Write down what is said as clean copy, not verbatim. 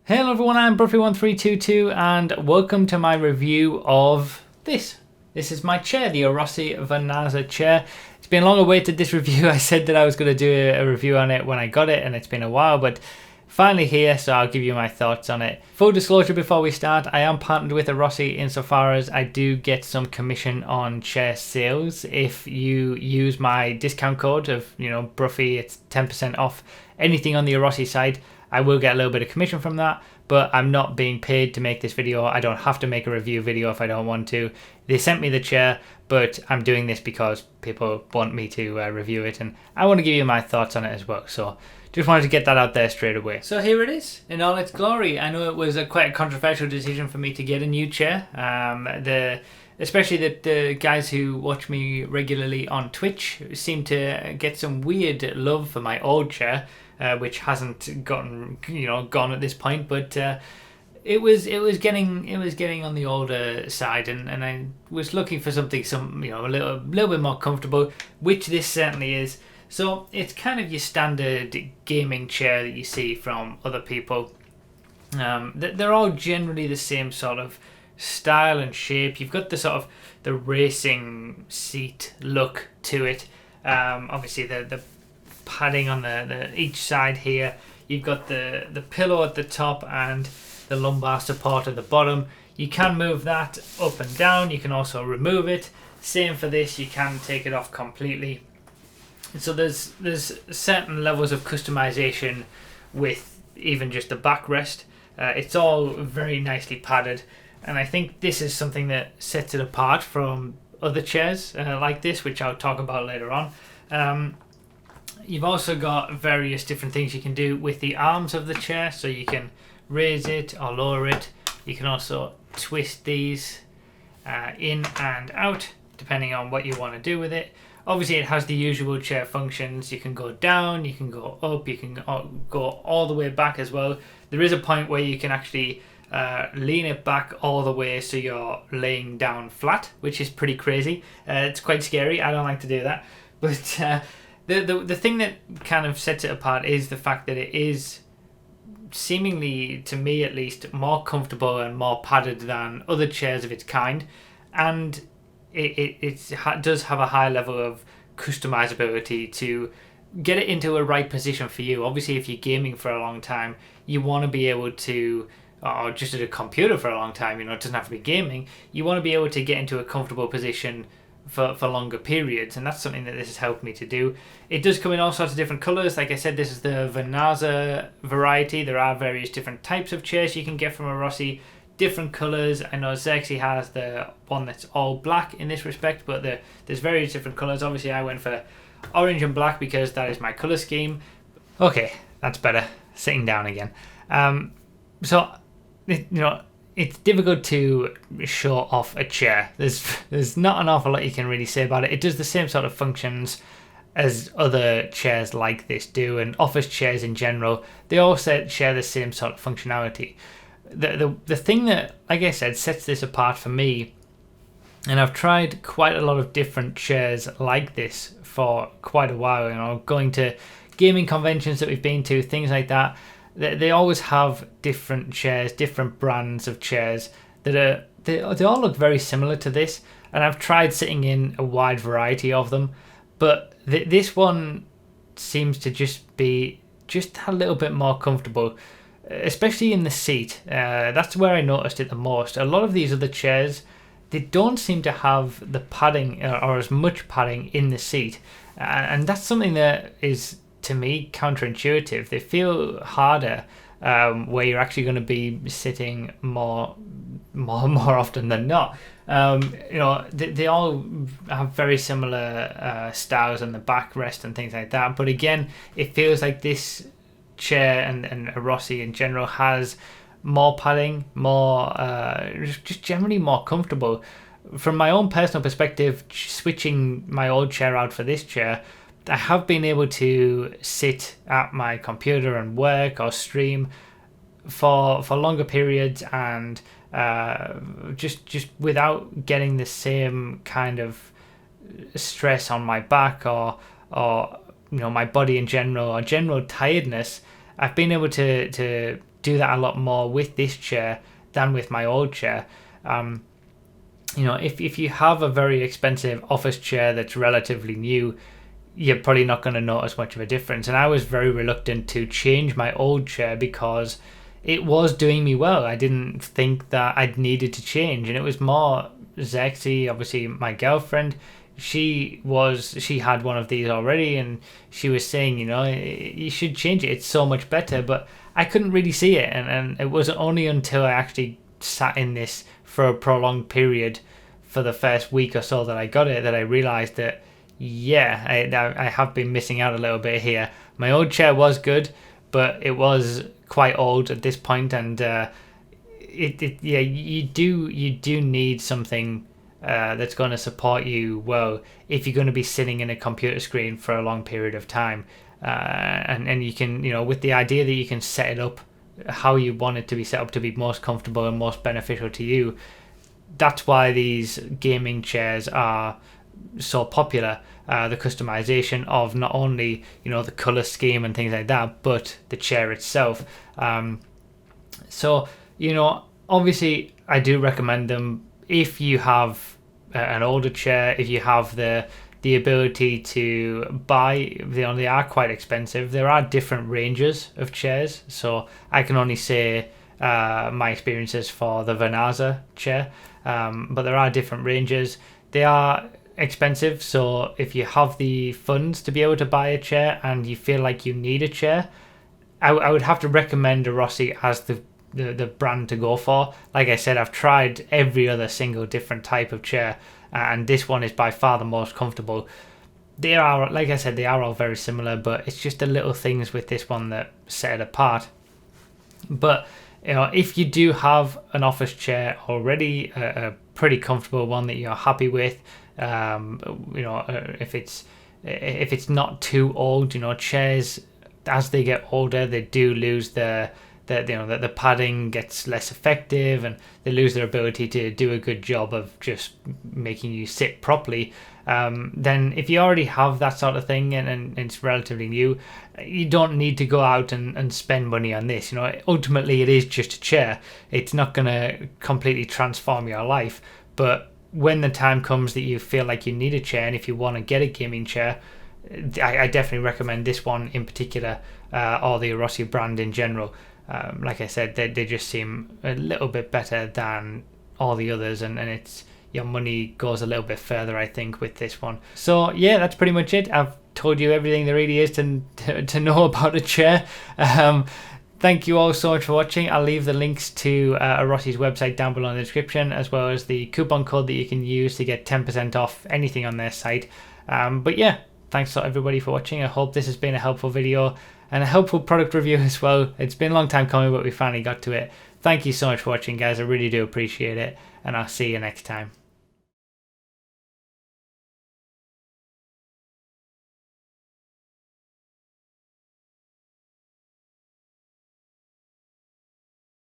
Hello everyone, I'm Bruffy1322 and welcome to my review of this. This is my chair, the Arozzi Vernazza chair. It's been long awaited, this review. I said that I was going to do a review on it when I got it and it's been a while, but finally here, so I'll give you my thoughts on it. Full disclosure before we start, I am partnered with Arozzi insofar as I do get some commission on chair sales. If you use my discount code of, Bruffy, it's 10% off anything on the Arozzi site. I will get a little bit of commission from that, but I'm not being paid to make this video. I don't have to make a review video if I don't want to. They sent me the chair, but I'm doing this because people want me to review it, and I want to give you my thoughts on it as well. So just wanted to get that out there straight away. So here it is in all its glory. I know it was quite a controversial decision for me to get a new chair. Especially the guys who watch me regularly on Twitch seem to get some weird love for my old chair. Which hasn't gone at this point, but it was getting on the older side, and I was looking for something a little bit more comfortable, which this certainly is. So it's kind of your standard gaming chair that you see from other people. They're all generally the same sort of style and shape. You've got the sort of the racing seat look to it. Obviously the padding on the each side here. You've got the pillow at the top and the lumbar support at the bottom. You can move that up and down. You can also remove it. Same for this, you can take it off completely. So there's certain levels of customization with even just the backrest. It's all very nicely padded, and I think this is something that sets it apart from other chairs like this, which I'll talk about later on. You've also got various different things you can do with the arms of the chair, so you can raise it or lower it. You can also twist these in and out depending on what you want to do with it. Obviously it has the usual chair functions. You can go down, you can go up, you can go all the way back as well. There is a point where you can actually lean it back all the way so you're laying down flat, which is pretty crazy. It's quite scary. I don't like to do that, but The thing that kind of sets it apart is the fact that it is seemingly, to me at least, more comfortable and more padded than other chairs of its kind, and it does have a high level of customizability to get it into a right position for you. Obviously, if you're gaming for a long time, you want to be able to, or just at a computer for a long time, it doesn't have to be gaming, you want to be able to get into a comfortable position for longer periods, and that's something that this has helped me to do. It does come in all sorts of different colours. Like I said, this is the Vernazza variety. There are various different types of chairs you can get from Arozzi, different colours. I know Xerxes has the one that's all black in this respect, but there's various different colours. Obviously I went for orange and black because that is my colour scheme. Okay, that's better. Sitting down again. It's difficult to show off a chair. There's not an awful lot you can really say about it. It does the same sort of functions as other chairs like this do, and office chairs in general. They all share the same sort of functionality. The thing that, like I said, sets this apart for me, and I've tried quite a lot of different chairs like this for quite a while, going to gaming conventions that we've been to, things like that. They always have different chairs, different brands of chairs that they all look very similar to this, and I've tried sitting in a wide variety of them, but this one seems to just be a little bit more comfortable, especially in the seat. That's where I noticed it the most. A lot of these other chairs, they don't seem to have the padding or as much padding in the seat, and that's something that is, to me, counterintuitive. They feel harder where you're actually going to be sitting more often than not. They all have very similar styles on the backrest and things like that, but again, it feels like this chair and Arozzi in general has more padding, more just generally more comfortable. From my own personal perspective, switching my old chair out for this chair, I have been able to sit at my computer and work or stream for longer periods, and just without getting the same kind of stress on my back or my body in general, or general tiredness. I've been able to do that a lot more with this chair than with my old chair. You know, if you have a very expensive office chair that's relatively new, you're probably not going to notice much of a difference. And I was very reluctant to change my old chair because it was doing me well. I didn't think that I'd needed to change, and it was more Zexy, obviously my girlfriend. She had one of these already, and she was saying, you know, you should change it, it's so much better. But I couldn't really see it, and it was only until I actually sat in this for a prolonged period for the first week or so that I got it, that I realized that yeah, I have been missing out a little bit here. My old chair was good, but it was quite old at this point, and yeah, you do need something that's going to support you well if you're going to be sitting in a computer screen for a long period of time. And you can, you know, with the idea that you can set it up how you want it to be set up to be most comfortable and most beneficial to you. That's why these gaming chairs are so popular. The customization of not only, you know, the color scheme and things like that, but the chair itself. So, you know, obviously I do recommend them if you have an older chair, if you have the ability to buy. You know, they are quite expensive. There are different ranges of chairs, so I can only say my experiences for the Vernazza chair, but there are different ranges. They are expensive, so if you have the funds to be able to buy a chair and you feel like you need a chair, I would have to recommend Arozzi as the brand to go for. Like I said, I've tried every other single different type of chair, and this one is by far the most comfortable. They are, like I said, they are all very similar, but it's just the little things with this one that set it apart. But you know, if you do have an office chair already, a pretty comfortable one that you're happy with, you know, if it's not too old, you know, chairs as they get older, they do lose the padding gets less effective, and they lose their ability to do a good job of just making you sit properly. Then if you already have that sort of thing and it's relatively new, you don't need to go out and spend money on this. You know, ultimately it is just a chair. It's not going to completely transform your life, but when the time comes that you feel like you need a chair, and if you want to get a gaming chair, I definitely recommend this one in particular, or the Arozzi brand in general. Like I said, they just seem a little bit better than all the others, and it's, your money goes a little bit further, I think, with this one. So yeah, that's pretty much it. I've told you everything there really is to know about a chair. Thank you all so much for watching. I'll leave the links to Arozzi's website down below in the description, as well as the coupon code that you can use to get 10% off anything on their site. But yeah, thanks everybody for watching. I hope this has been a helpful video and a helpful product review as well. It's been a long time coming, but we finally got to it. Thank you so much for watching, guys. I really do appreciate it, and I'll see you next time.